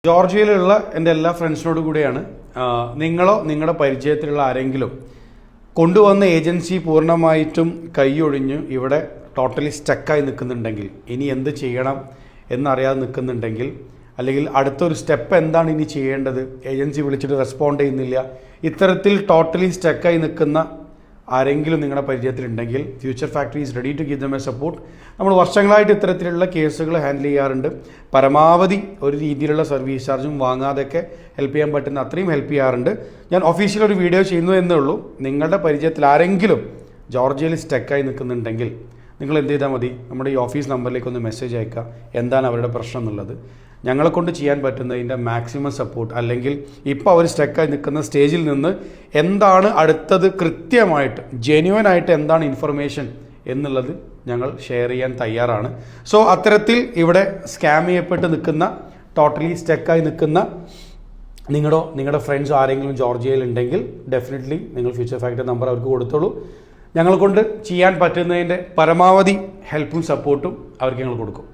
ജോർജിയയിലുള്ള എൻ്റെ എല്ലാ ഫ്രണ്ട്സിനോട് കൂടിയാണ്. നിങ്ങളോ നിങ്ങളുടെ പരിചയത്തിലുള്ള ആരെങ്കിലും കൊണ്ടുവന്ന ഏജൻസി പൂർണ്ണമായിട്ടും കൈയൊഴിഞ്ഞ് ഇവിടെ ടോട്ടലി സ്റ്റക്കായി നിൽക്കുന്നുണ്ടെങ്കിൽ, ഇനി എന്ത് ചെയ്യണം എന്നറിയാതെ നിൽക്കുന്നുണ്ടെങ്കിൽ, അല്ലെങ്കിൽ അടുത്തൊരു സ്റ്റെപ്പ് എന്താണ് ഇനി ചെയ്യേണ്ടത്, ഏജൻസി വിളിച്ചിട്ട് റെസ്പോണ്ട് ചെയ്യുന്നില്ല, ഇത്തരത്തിൽ ടോട്ടലി സ്റ്റക്കായി നിൽക്കുന്ന ആരെങ്കിലും നിങ്ങളുടെ പരിചയത്തിലുണ്ടെങ്കിൽ future factory is ready to give them a support. നമ്മൾ വർഷങ്ങളായിട്ട് ഇത്തരത്തിലുള്ള കേസുകൾ ഹാൻഡിൽ ചെയ്യാറുണ്ട്. പരമാവധി ഒരു രീതിയിലുള്ള സർവീസ് ചാർജും വാങ്ങാതെയൊക്കെ ഹെൽപ്പ് ചെയ്യാൻ പറ്റുന്ന അത്രയും ഹെൽപ്പ് ചെയ്യാറുണ്ട്. ഞാൻ ഒഫീഷ്യൽ ഒരു വീഡിയോ ചെയ്യുന്നു എന്നേ ഉള്ളൂ. നിങ്ങളുടെ പരിചയത്തിൽ ആരെങ്കിലും ജോർജിയയിൽ സ്റ്റക്കായി നിൽക്കുന്നുണ്ടെങ്കിൽ നിങ്ങൾ എന്ത് ചെയ്താൽ മതി, നമ്മുടെ ഈ ഓഫീസ് നമ്പറിലേക്ക് ഒന്ന് മെസ്സേജ് അയക്കുക, എന്താണ് അവരുടെ പ്രശ്നം എന്നുള്ളത്. ഞങ്ങളെ കൊണ്ട് ചെയ്യാൻ പറ്റുന്നതിൻ്റെ മാക്സിമം സപ്പോർട്ട്, അല്ലെങ്കിൽ ഇപ്പോൾ അവർ സ്റ്റക്കായി നിൽക്കുന്ന സ്റ്റേജിൽ നിന്ന് എന്താണ് അടുത്തത് കൃത്യമായിട്ട് ജെന്യുവനായിട്ട് എന്താണ് ഇൻഫർമേഷൻ എന്നുള്ളത് ഞങ്ങൾ ഷെയർ ചെയ്യാൻ തയ്യാറാണ്. സോ അത്തരത്തിൽ ഇവിടെ സ്കാം ചെയ്യപ്പെട്ട് നിൽക്കുന്ന, ടോട്ടലി സ്റ്റക്കായി നിൽക്കുന്ന നിങ്ങളുടെ ഫ്രണ്ട്സ് ആരെങ്കിലും ജോർജിയയിൽ ഉണ്ടെങ്കിൽ ഡെഫിനറ്റ്ലി നിങ്ങൾ ഫ്യൂച്ചർ ഫാക്ടറി നമ്പർ അവർക്ക് കൊടുത്തോളൂ. ഞങ്ങളെ കൊണ്ട് ചെയ്യാൻ പറ്റുന്നതിൻ്റെ പരമാവധി ഹെൽപ്പും സപ്പോർട്ടും അവർക്ക് ഞങ്ങൾ കൊടുക്കും.